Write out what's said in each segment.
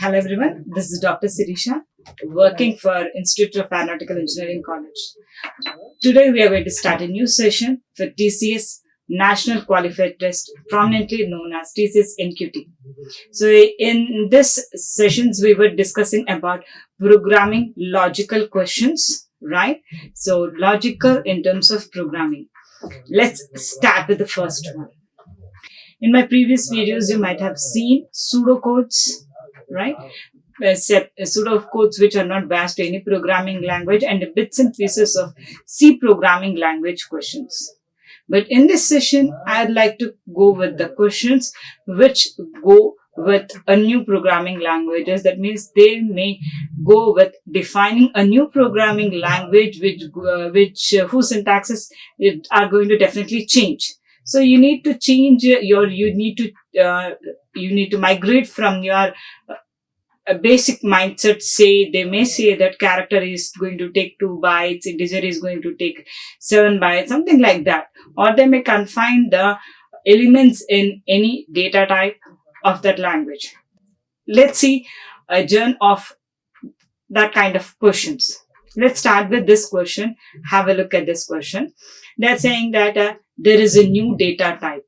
Hello everyone, this is Dr. Sirisha, working for Institute of Aeronautical Engineering College. Today we are going to start a new session for TCS National Qualifier Test, prominently known as TCS NQT. So in this sessions we were discussing about programming logical questions, right? So logical in terms of programming. Let's start with the first one. In my previous videos, you might have seen pseudocodes, right? Pseudocodes which are not based to any programming language and bits and pieces of C programming language questions. But in this session, I'd like to go with the questions which go with a new programming languages. That means they may go with defining a new programming language whose syntaxes are going to definitely change. So you need to change you need to migrate from your basic mindset. They may say that character is going to take 2 bytes, integer is going to take 7 bytes, something like that. Or they may confine the elements in any data type of that language. Let's see a journey of that kind of questions. Let's start with this question. Have a look at this question. They're saying that there is a new data type.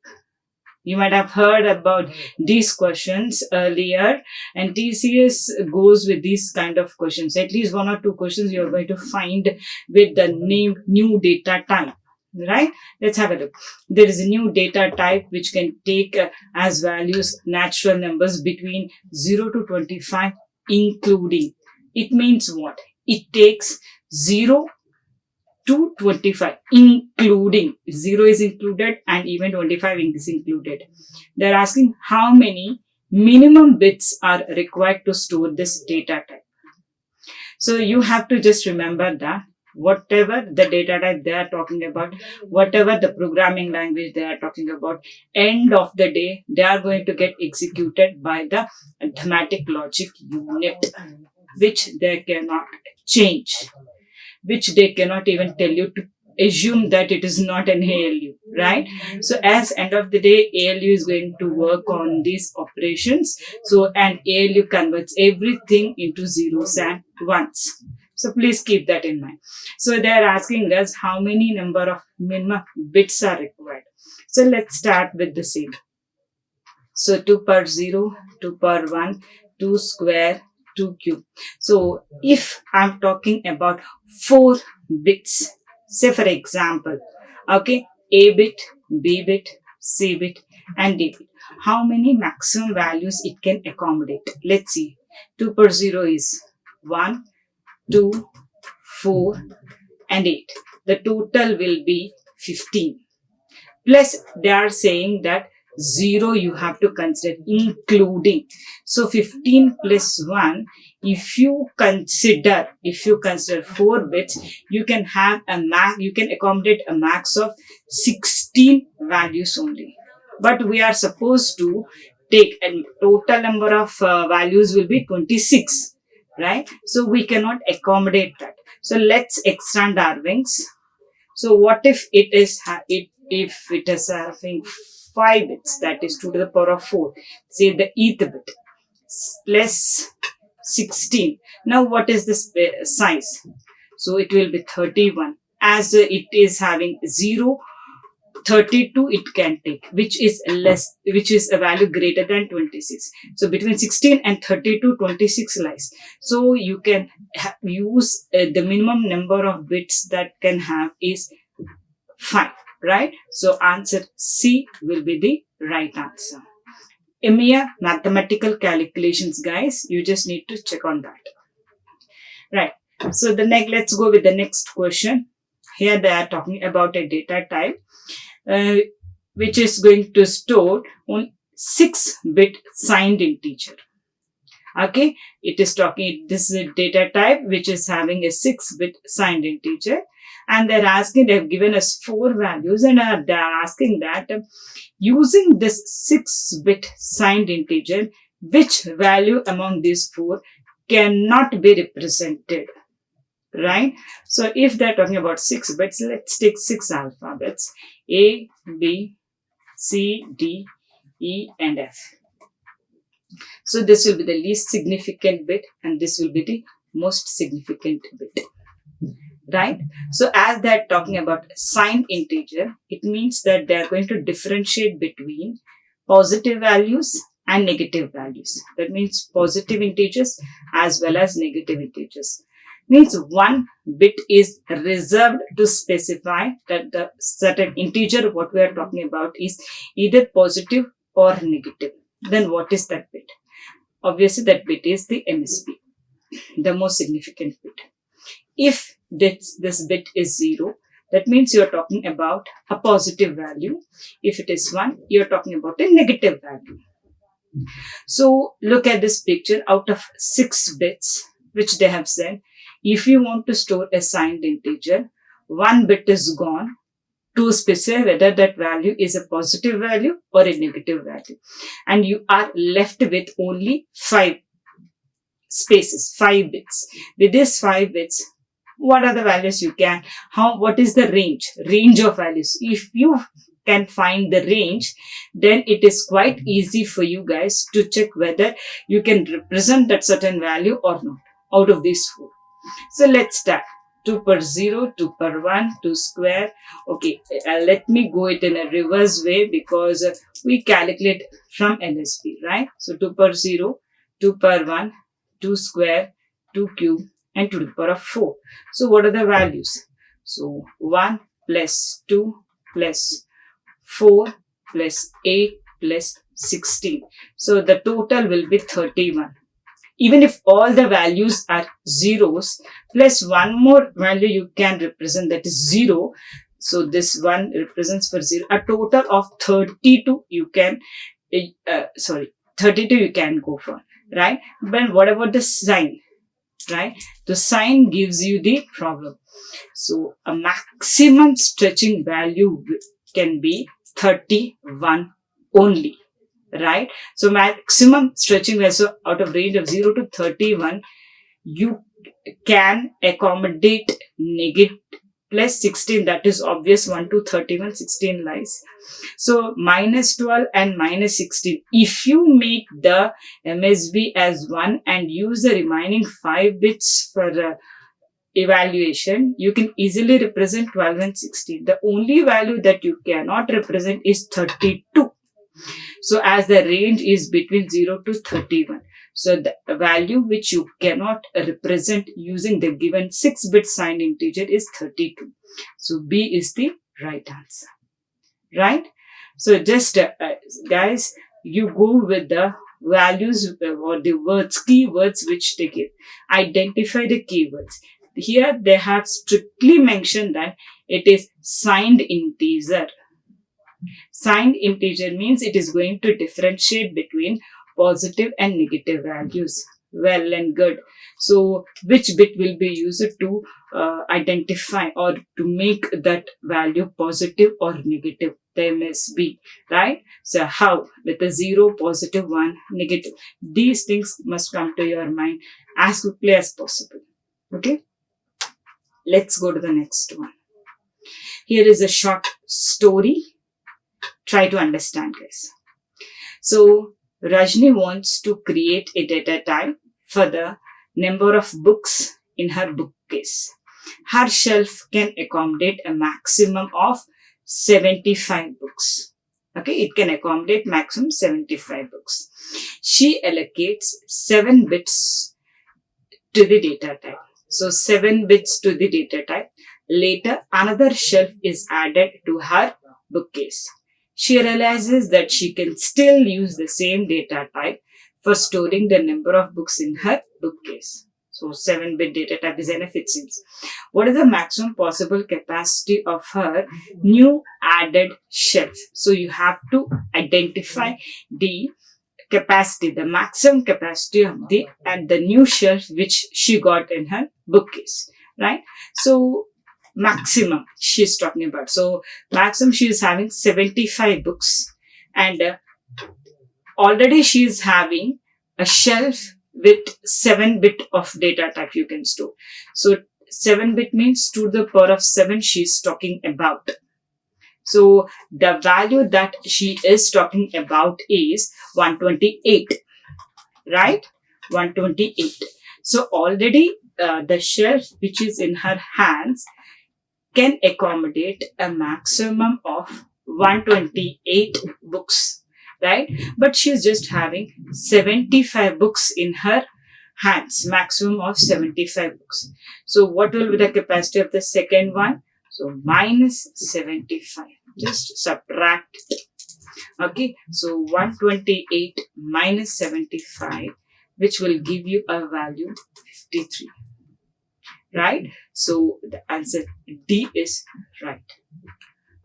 You might have heard about these questions earlier, and TCS goes with these kind of questions. At least 1 or 2 questions you're going to find with the name new data type, right? Let's have a look. There is a new data type which can take as values natural numbers between 0 to 25, including. It means what? It takes 0 to 25, including. 0 is included and even 25 is included. They're asking how many minimum bits are required to store this data type. So you have to just remember that whatever the data type they are talking about, whatever the programming language they are talking about, end of the day, they are going to get executed by the arithmetic logic unit, which they cannot change, which they cannot even tell you to assume that it is not an ALU, right? So as end of the day, ALU is going to work on these operations. So an ALU converts everything into zeros and ones. So please keep that in mind. So they are asking us how many number of minimum bits are required. So let's start with the same. So 2 per 0, 2 per 1, 2 square, 2 cube. So if I'm talking about 4 bits, say for example, okay, A bit, B bit, C bit and D bit, how many maximum values it can accommodate? Let's see. 2 per 0 is 1, 2, 4 and 8. The total will be 15. Plus they are saying that 0 you have to consider including. So 15 plus 1, if you consider 4 bits, you can have you can accommodate a max of 16 values only. But we are supposed to take a total number of values will be 26, right? So we cannot accommodate that. So let's extend our wings. So what if it is having 5 bits, that is 2 to the power of 4, say the eth bit, plus 16. Now what is the size? So it will be 31. As it is having 0, 32 it can take, which is a value greater than 26. So between 16 and 32, 26 lies. So you can use the minimum number of bits that can have is 5, right? So answer C will be the right answer. A mere mathematical calculations, guys. You just need to check on that. Right. So let's go with the next question. Here they are talking about a data type which is going to store on 6-bit signed integer. Okay, this is a data type which is having a 6-bit signed integer, and they've given us 4 values, and they're asking that using this 6-bit signed integer, which value among these 4 cannot be represented, right? So if they're talking about 6 bits, let's take 6 alphabets: A, B, C, D, E and F. So this will be the least significant bit and this will be the most significant bit. Right? So as they're talking about signed integer, it means that they're going to differentiate between positive values and negative values. That means positive integers as well as negative integers. Means one bit is reserved to specify that the certain integer what we are talking about is either positive or negative. Then what is that bit? Obviously that bit is the MSB, the most significant bit. If this bit is 0, that means you're talking about a positive value. If it is 1, you're talking about a negative value. So look at this picture. Out of 6 bits which they have said, if you want to store a signed integer, 1 bit is gone to specify whether that value is a positive value or a negative value. And you are left with only 5 spaces, 5 bits. With these 5 bits, what are the values you can, what is the range of values? If you can find the range, then it is quite easy for you guys to check whether you can represent that certain value or not out of these 4. So let's start. 2 per 0, 2 per 1, 2 square. Okay, let me go it in a reverse way because we calculate from LSB, right? So 2 per 0, 2 per 1, 2 square, 2 cube, and 2 to the power of 4. So what are the values? So 1 plus 2 plus 4 plus 8 plus 16. So the total will be 31. Even if all the values are zeros, plus one more value you can represent, that is 0. So this one represents for 0. A total of 32 you can, 32 you can go for, right? But what about the sign, right? The sign gives you the problem. So a maximum stretching value can be 31 only. Right? So maximum stretching value, so out of range of 0 to 31, you can accommodate negative plus 16. That is obvious. 1 to 31, 16 lies. So minus 12 and minus 16. If you make the MSB as 1 and use the remaining 5 bits for evaluation, you can easily represent 12 and 16. The only value that you cannot represent is 32. So as the range is between 0 to 31. So the value which you cannot represent using the given 6-bit signed integer is 32. So B is the right answer. Right? So just guys, you go with the values or the words, keywords which take it. Identify the keywords. Here they have strictly mentioned that it is signed integer. Signed integer means it is going to differentiate between positive and negative values. Well and good. So which bit will be used to identify or to make that value positive or negative? There must be, right? So how? With a 0, positive, 1, negative. These things must come to your mind as quickly as possible. Okay? Let's go to the next one. Here is a short story. Try to understand, guys. So Rajni wants to create a data type for the number of books in her bookcase. Her shelf can accommodate a maximum of 75 books. Okay, it can accommodate maximum 75 books. She allocates 7 bits to the data type. So 7 bits to the data type. Later, another shelf is added to her bookcase. She realizes that she can still use the same data type for storing the number of books in her bookcase. So 7-bit data type is enough, it seems. What is the maximum possible capacity of her new added shelf? So you have to identify the capacity, the maximum capacity of the new shelf which she got in her bookcase, right? So maximum she's talking about. So maximum she is having 75 books and already she is having a shelf with 7-bit of data type you can store. So 7-bit means 2 to the power of 7 she's talking about. So the value that she is talking about is 128. right? 128. So already the shelf which is in her hands can accommodate a maximum of 128 books, right? But she's just having 75 books in her hands, maximum of 75 books. So what will be the capacity of the second one? So minus 75. Just subtract. Okay, so 128 minus 75, which will give you a value 53. Right? So the answer D is right.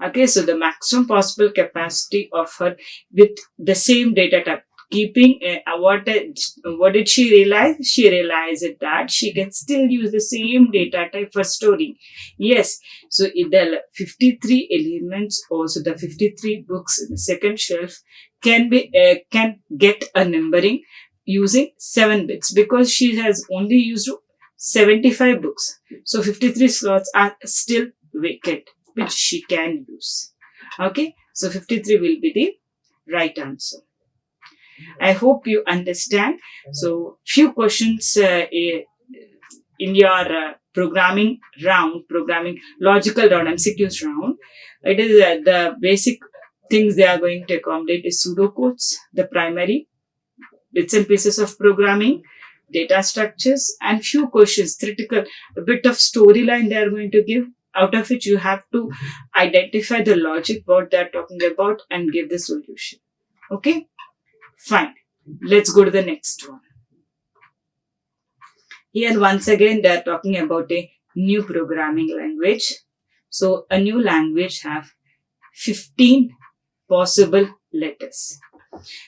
Okay, so the maximum possible capacity of her with the same data type. Keeping what did she realize? She realized that she can still use the same data type for storing. Yes, so the 53 elements, also the 53 books in the second shelf can get a numbering using 7 bits because she has only used 75 books. So 53 slots are still vacant, which she can use. Okay, so 53 will be the right answer. I hope you understand. So few questions in your programming logical round, MCQs round. It is the basic things they are going to accommodate is pseudocodes, the primary bits and pieces of programming, data structures, and few questions, theoretical, a bit of storyline they are going to give, out of which you have to identify the logic what they are talking about and give the solution. Okay, fine. Let's go to the next one. Here once again they are talking about a new programming language. So a new language have 15 possible letters.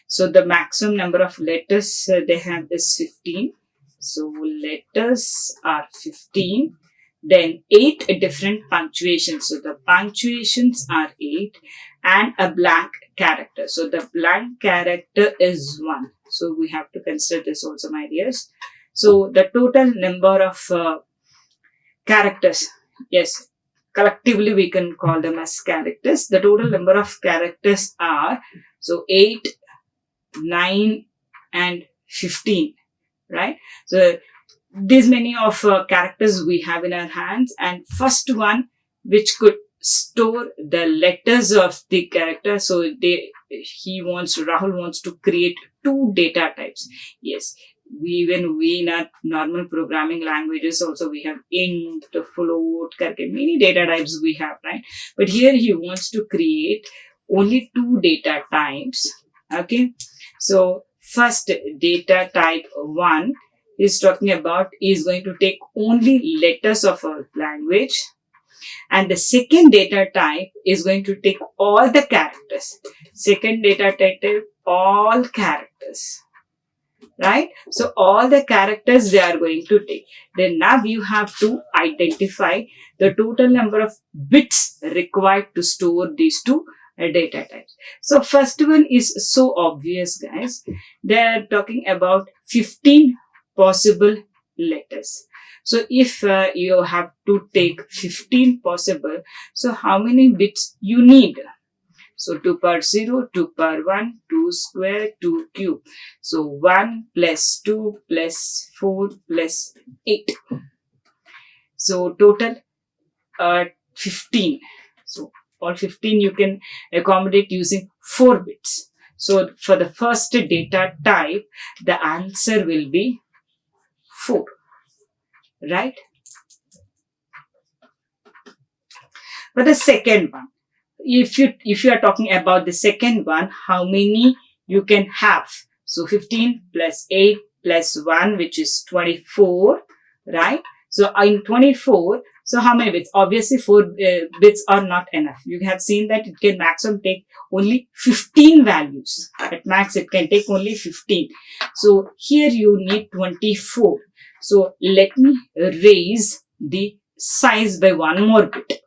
So the maximum number of letters they have is 15. So letters are 15. Then 8 different punctuations. So the punctuations are 8 and a blank character. So the blank character is 1. So we have to consider this also, my dears. So the total number of characters, yes, collectively we can call them as characters. The total number of characters are 8, 9 and 15, right? So these many of characters we have in our hands, and first one which could store the letters of the character. So Rahul wants to create 2 data types. Yes, we in our normal programming languages also we have int, float, many data types we have, right? But here he wants to create only 2 data types. Okay, so first data type 1 is talking about is going to take only letters of a language, and the second data type is going to take all the characters. Second data type, all characters, right? So all the characters they are going to take. Then now you have to identify the total number of bits required to store these 2 data types. So first one is so obvious, guys. They are talking about 15 possible letters. So if you have to take 15 possible, so how many bits you need? So 2 per 0, 2 per 1, 2 square, 2 cube. So 1 plus 2 plus 4 plus 8. So total 15. So all 15 you can accommodate using 4 bits. So for the first data type, the answer will be 4, right? For the second one, if you are talking about the second one, how many you can have? So 15 plus 8 plus 1, which is 24, right? So in 24, so how many bits? Obviously 4 bits are not enough. You have seen that it can maximum take only 15 values. At max it can take only 15. So here you need 24. So let me raise the size by 1 more bit.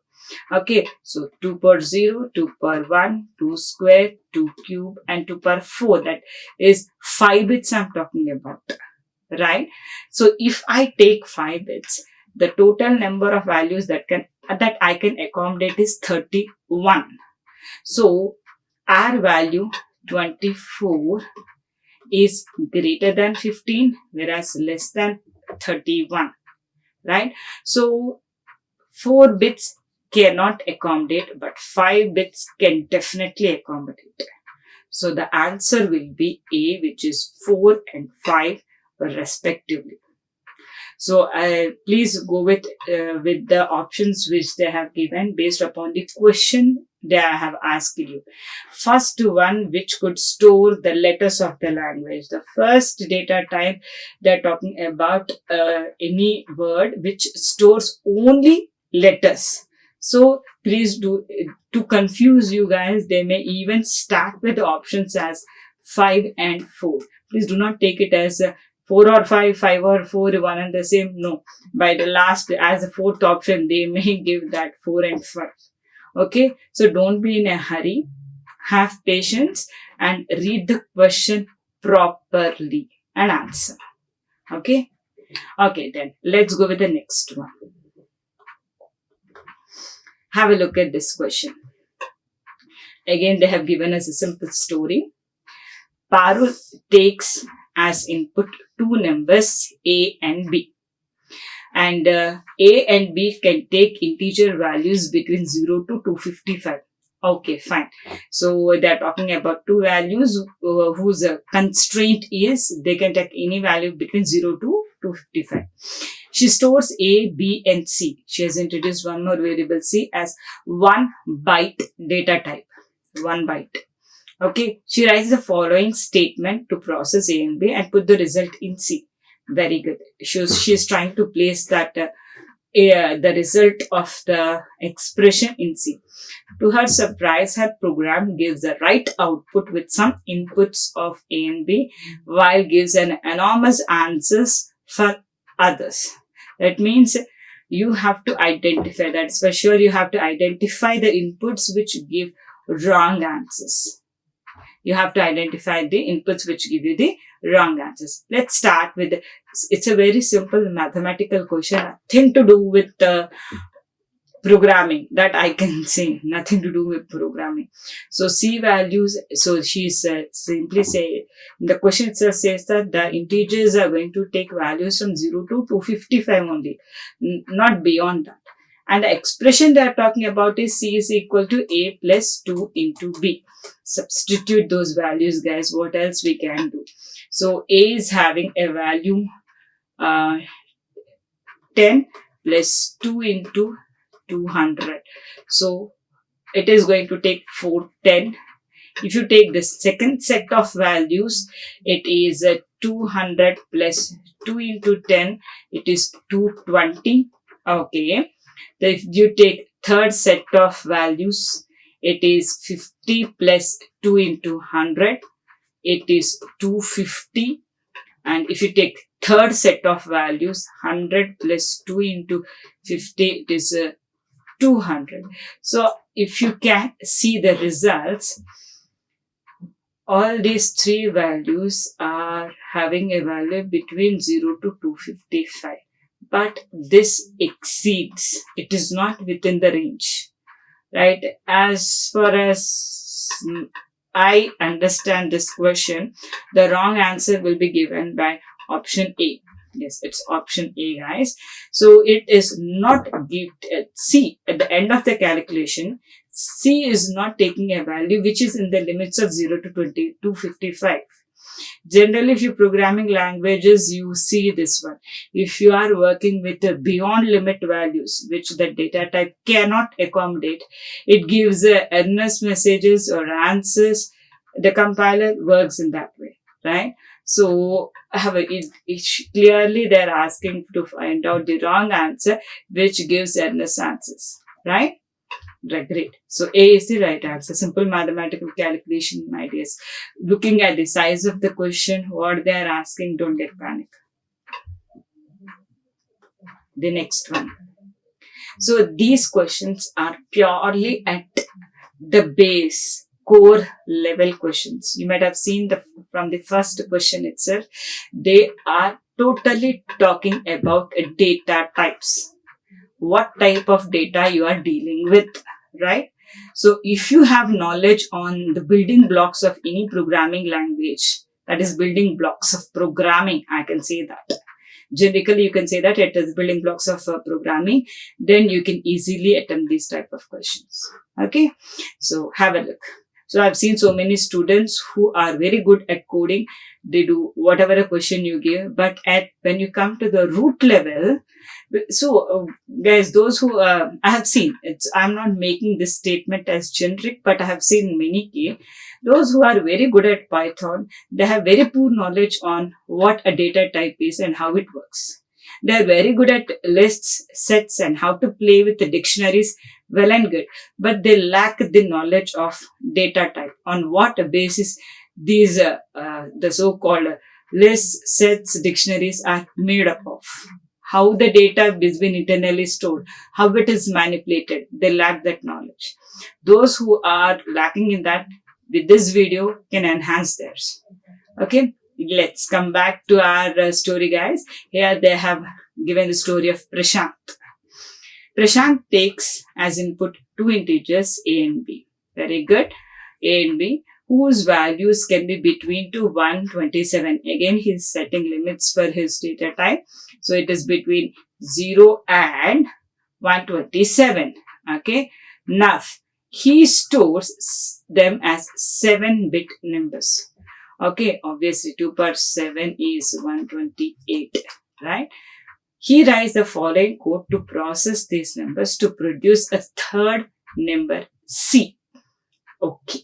Okay, so 2 per 0, 2 per 1, 2 square, 2 cube and 2 per 4. That is 5 bits I'm talking about, right? So if I take 5 bits, the total number of values that I can accommodate is 31. So our value 24 is greater than 15, whereas less than 31, right? So 4 bits cannot accommodate, but 5 bits can definitely accommodate. So the answer will be A, which is 4 and 5 respectively. So please go with the options which they have given based upon the question they have asked you. First one, which could store the letters of the language. The first data type, they're talking about any word which stores only letters. So please do, to confuse you guys, they may even start with the options as 5 and 4. Please do not take it as 4 or 5, 5 or 4, one and the same. No. By the last, as a fourth option, they may give that 4 and 5. Okay. So don't be in a hurry. Have patience and read the question properly and answer. Okay. Okay, then let's go with the next one. Have a look at this question. Again, they have given us a simple story. Parul takes as input 2 numbers A and B. And A and B can take integer values between 0 to 255. Okay, fine. So they're talking about 2 values whose constraint is they can take any value between 0 to 255. She stores A, B and C. She has introduced one more variable C as 1 byte data type. 1 byte. Okay, she writes the following statement to process A and B and put the result in C. Very good. She's trying to place that the result of the expression in C. To her surprise, her program gives the right output with some inputs of A and B, while gives an enormous answers for others. That means you have to identify, that's for sure, you have to identify the inputs which give wrong answers. You have to identify the inputs which give you the wrong answers. Let's start with, it's a very simple mathematical question, nothing to do with programming, that I can say, nothing to do with programming. So C values, so she's simply say, the question itself says that the integers are going to take values from 0 to 255 only, not beyond that. And the expression they are talking about is C is equal to A plus 2 into B. Substitute those values, guys. What else we can do? So A is having a value 10 plus 2 into 200. So it is going to take 410. If you take the second set of values, it is 200 plus 2 into 10. It is 220. Okay. If you take third set of values, it is 50 plus 2 into 100. It is 250. And if you take third set of values, 100 plus 2 into 50, it is 200. So if you can see the results, all these 3 values are having a value between 0 to 255. But this exceeds, it is not within the range, right? As far as I understand this question, the wrong answer will be given by option A. Yes, it's option A, guys. So it is not C at the end of the calculation. C is not taking a value which is in the limits of 0 to 255. Generally, if you programming languages, you see this one. If you are working with beyond limit values, which the data type cannot accommodate, it gives errors messages or answers. The compiler works in that way, right? So, clearly they're asking to find out the wrong answer, which gives errors answers, right? Right, great. So A is the right answer. Simple mathematical calculation, my dears. Looking at the size of the question, what they are asking, don't get panic. The next one. So these questions are purely at the base, core level questions. You might have seen from the first question itself, they are totally talking about data types. What type of data you are dealing with, right? So if you have knowledge on the building blocks of any programming language, That is building blocks of programming. I can say that. Generically, you can say that it is building blocks of programming. Then you can easily attempt these type of questions. Okay. So have a look. So I've seen so many students who are very good at coding. They do whatever a question you give, but when you come to the root level, so guys, those who I have seen, I'm not making this statement as generic, but I have seen many those who are very good at Python, they have very poor knowledge on what a data type is and how it works. They are very good at lists, sets, and how to play with the dictionaries. Well and good, but they lack the knowledge of data type. On what basis these the so-called lists, sets, dictionaries are made up of? How the data is been internally stored, how it is manipulated. They lack that knowledge. Those who are lacking in that, with this video can enhance theirs. Okay, let's come back to our story, guys. Here they have given the story of Prashant. Prashant takes as input two integers a and b. Very good. A and b, whose values can be between to 127. Again, he's setting limits for his data type. So it is between 0 and 127. Okay. Now, he stores them as 7-bit numbers. Okay. Obviously, 2 per 7 is 128. Right. He writes the following code to process these numbers to produce a third number C. Okay.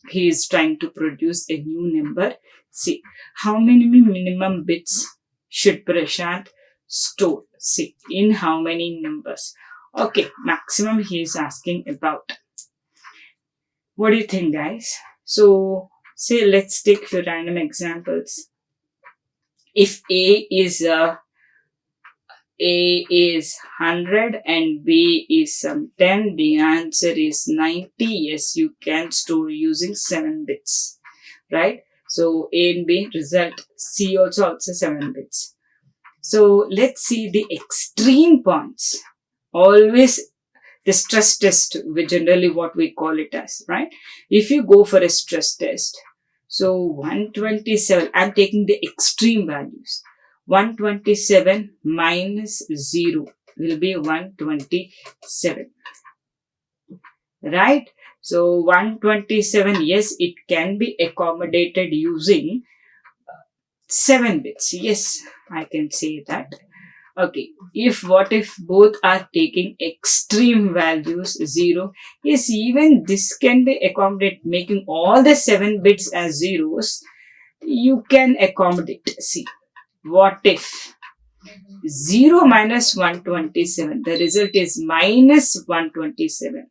He is trying to produce a new number C. How many minimum bits should Prashant store? C. In how many numbers? Okay. Maximum he is asking about. What do you think, guys? So, say let's take a few random examples. If A is 100 and B is some 10, the answer is 90. Yes, you can store using 7 bits, right? So A and B result, C also 7 bits. So let's see the extreme points. Always the stress test, which generally what we call it as, right? If you go for a stress test, so 127, I'm taking the extreme values. 127 minus 0 will be 127. Right? So 127, yes, it can be accommodated using 7 bits. Yes, I can say that. Okay, what if both are taking extreme values 0? Yes, even this can be accommodated, making all the 7 bits as zeros. You can accommodate. See. What if 0 minus 127? The result is minus 127.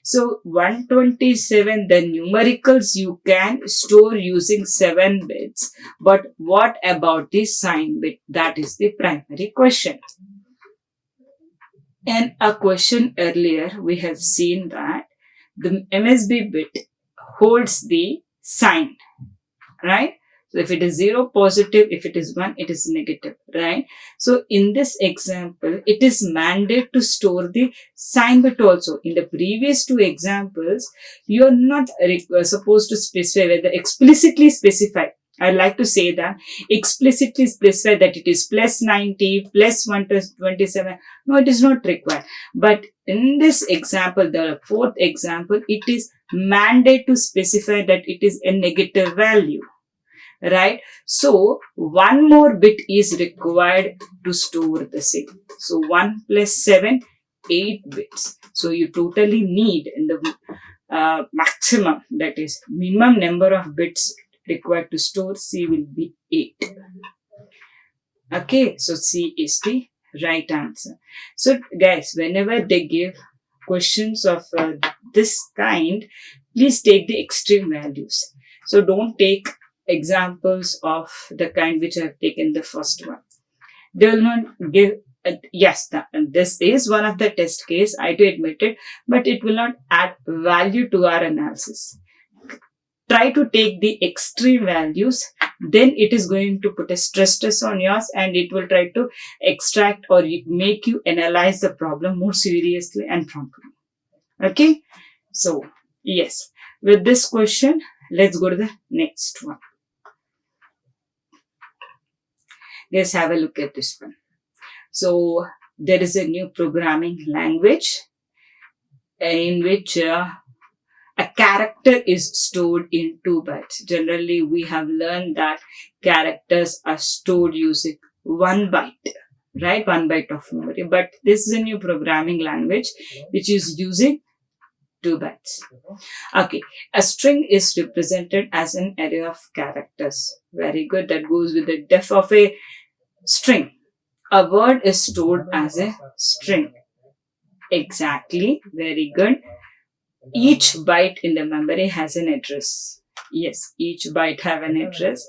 So 127, the numericals you can store using 7 bits. But what about the sign bit? That is the primary question. In a question earlier, we have seen that the MSB bit holds the sign, right? So if it is 0, positive. If it is 1, it is negative, right? So in this example, it is mandated to store the sign bit also. In the previous 2 examples, you are not supposed to specify, whether explicitly specify. I like to say that explicitly specify that it is plus 90, plus 127. No, it is not required. But in this example, the 4th example, it is mandated to specify that it is a negative value. Right? So, 1 more bit is required to store the same. So, 1 plus 7, 8 bits. So, you totally need in the maximum, that is minimum number of bits required to store C will be 8. Okay, so C is the right answer. So, guys, whenever they give questions of this kind, please take the extreme values. So, don't take examples of the kind which I have taken the first one. They will not give, yes, this is one of the test case, I do admit it, but it will not add value to our analysis. Try to take the extreme values, then it is going to put a stress test on yours and it will try to extract or make you analyze the problem more seriously and promptly. Okay, so yes, with this question, let's go to the next one. Let's have a look at this one. So there is a new programming language in which a character is stored in 2 bytes. Generally, we have learned that characters are stored using 1 byte, right? 1 byte of memory. But this is a new programming language which is using 2 bytes. Okay, a string is represented as an array of characters. Very good. That goes with the def of a string. A word is stored as a string. Exactly. Very good. Each byte in the memory has an address. Yes, each byte have an address,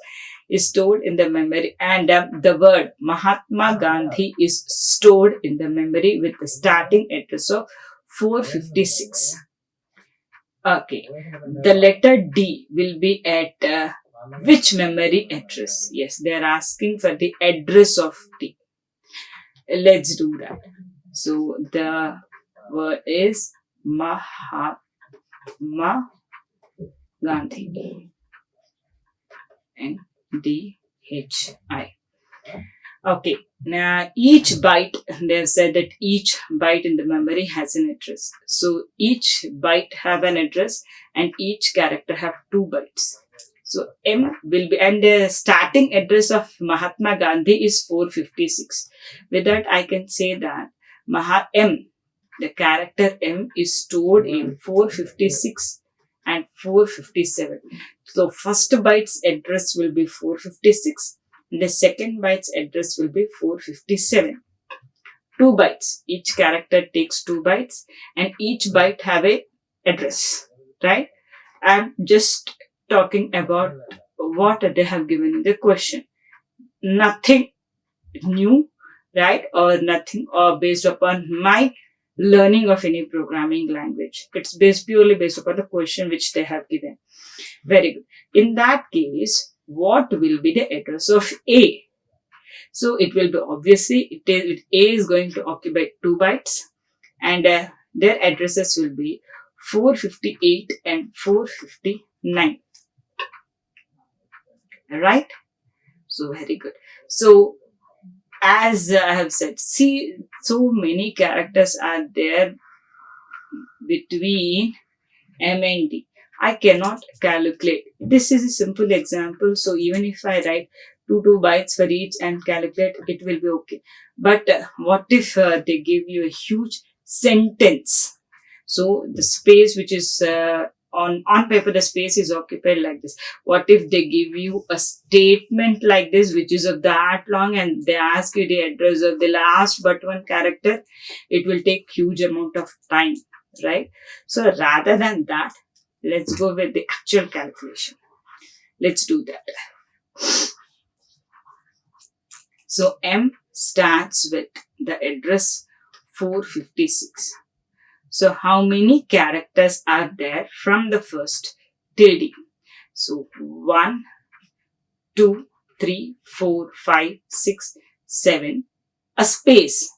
is stored in the memory, and the word Mahatma Gandhi is stored in the memory with the starting address of 456. Okay, the letter D will be at which memory address? Yes, they are asking for the address of D. Let's do that. So the word is Mahatma Gandhi. NDHI. Okay, now each byte, they have said that each byte in the memory has an address. So each byte have an address and each character have 2 bytes. So M will be, and the starting address of Mahatma Gandhi is 456. With that, I can say that M, the character M is stored in 456 and 457. So first byte's address will be 456. The second byte's address will be 457. 2 bytes. Each character takes 2 bytes and each byte have a address. Right? I'm just talking about what they have given in the question. Nothing new, right? Or nothing or based upon my learning of any programming language. It's purely based upon the question which they have given. Very good. In that case, what will be the address of A? So it will be obviously A is going to occupy 2 bytes and their addresses will be 458 and 459. Right? So very good. So as I have said, see, so many characters are there between M and D. I cannot calculate. This is a simple example. So even if I write 2 bytes for each and calculate, it will be okay. But what if they give you a huge sentence? So the space which is on paper, the space is occupied like this. What if they give you a statement like this, which is of that long, and they ask you the address of the last but one character? It will take huge amount of time, right? So rather than that, let's go with the actual calculation. Let's do that. So M starts with the address 456. So how many characters are there from the first till D? So 1, 2, 3, 4, 5, 6, 7, a space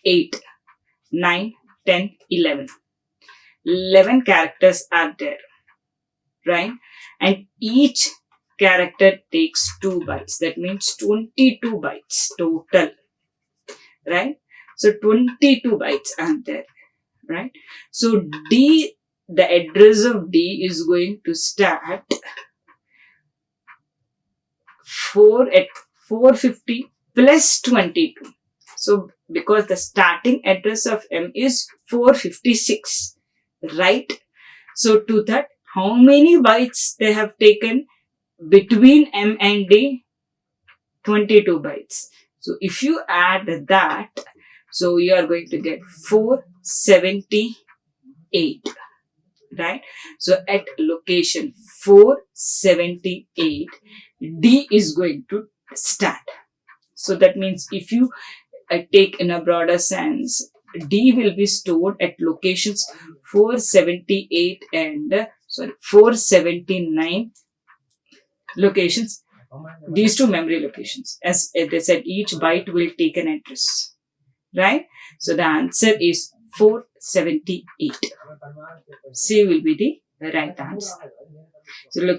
8, 9, 10, 11. 11 characters are there, right? And each character takes 2 bytes. That means 22 bytes total, right? So 22 bytes are there, right? So D, the address of D is going to start 4 at 450 plus 22. So because the starting address of M is 456, right? So to that, how many bytes they have taken between M and D? 22 bytes. So if you add that, so you are going to get 478, right? So at location 478, D is going to start. So that means if you take in a broader sense, D will be stored at locations 478 and 479 locations. These 2 memory locations. As they said, each byte will take an address, right? So the answer is 478. C will be the right answer. So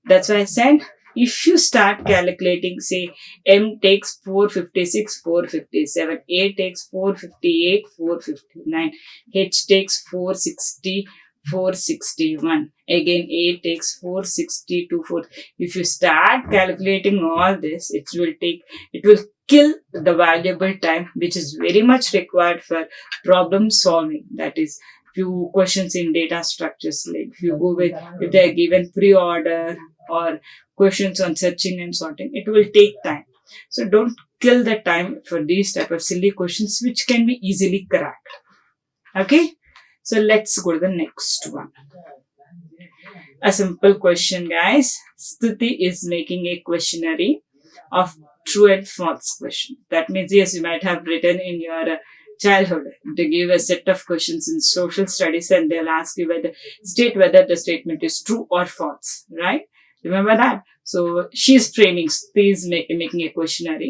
that's why I said if you start calculating, say M takes 456, 457, A takes 458, 459, H takes 460, 461, again A takes 462, 4. If you start calculating all this, it will kill the valuable time which is very much required for problem solving. That is, few questions in data structures, like if you go with, if they are given pre-order or questions on searching and sorting, it will take time. So don't kill the time for these type of silly questions which can be easily cracked. Okay, so let's go to the next one. A simple question, guys. Stuti is making a questionnaire of true and false question. That means, yes, you might have written in your childhood, they give a set of questions in social studies and they'll ask you whether the statement is true or false, right? Remember that? So she's framing, she's making a questionnaire.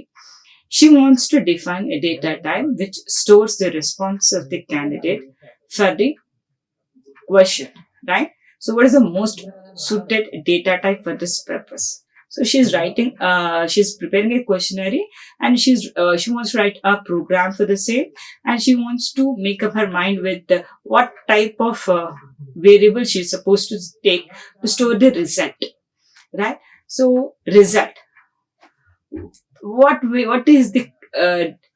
She wants to define a data type which stores the response of the candidate for the question, right? So what is the most suited data type for this purpose? So she's preparing a questionnaire, and she wants to write a program for the same, and she wants to make up her mind with what type of variable she's supposed to take to store the result, right? So result, what is the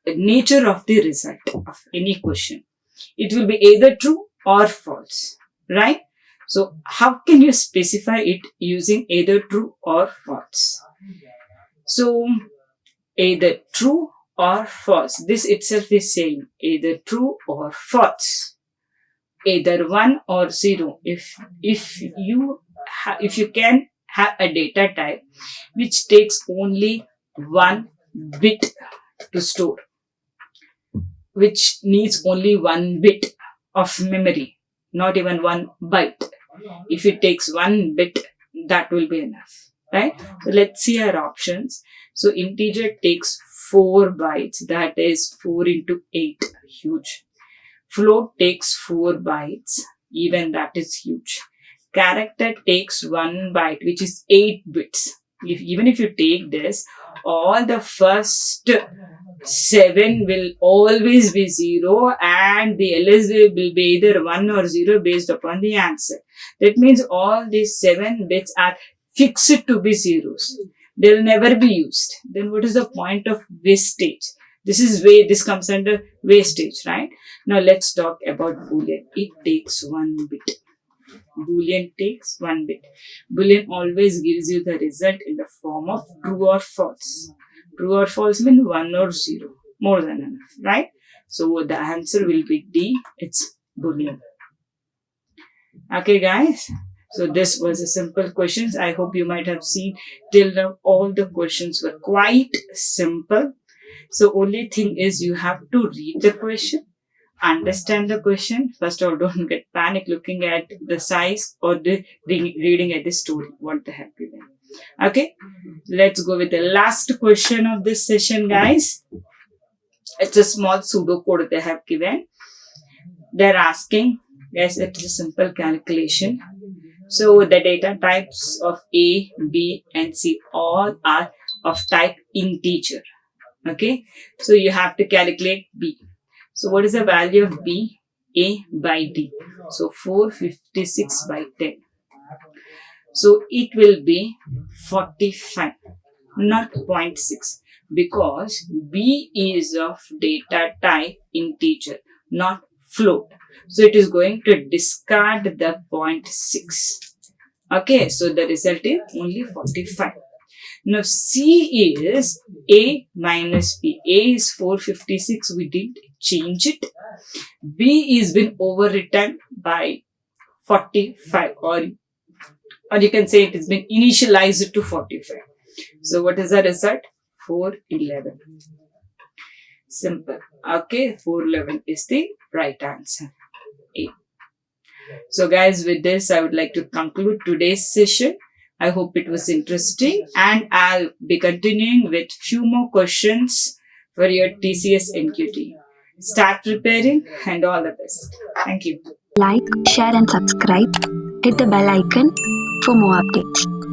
nature of the result of any question? It will be either true or false, right? So how can you specify it using either true or false? So either true or false. This itself is saying either true or false. Either 1 or 0. If you can have a data type which takes only 1 bit to store, which needs only 1 bit of memory, not even 1 byte. If it takes 1 bit, that will be enough, right? So let's see our options. So integer takes 4 bytes, that is 4 into 8, huge. Float takes 4 bytes, even that is huge. Character takes 1 byte, which is 8 bits. Even if you take this, all the first 7 will always be 0 and the LSB will be either 1 or 0 based upon the answer. That means all these 7 bits are fixed to be zeros. They will never be used. Then what is the point of wastage? This comes under wastage, right? Now let's talk about Boolean. It takes 1 bit. Boolean takes 1 bit. Boolean always gives you the result in the form of true or false. True or false means 1 or 0. More than enough, right? So the answer will be D. It's Boolean. Okay, guys. So this was a simple questions. I hope you might have seen till now all the questions were quite simple. So only thing is you have to read the question, understand the question. First of all, don't get panic looking at the size or the reading at the story. What the heck you mean? Okay, let's go with the last question of this session, guys. It's a small pseudocode they have given. They're asking, guys, it's a simple calculation. So the data types of A, B, and C all are of type integer. Okay, so you have to calculate B. So what is the value of B? A by D. So 456 by 10. So it will be 45, not 0.6, because B is of data type integer, not float. So it is going to discard the 0.6. Okay, so the result is only 45. Now C is A minus B. A is 456. We didn't change it. B is been overwritten by 45, or you can say it has been initialized to 45. So what is the result? 411. Simple. Okay, 411 is the right answer. A. So guys, with this I would like to conclude today's session. I hope it was interesting, and I'll be continuing with few more questions for your TCS NQT. Start preparing, and all the best. Thank you. Like, share and subscribe. Hit the bell icon for more updates.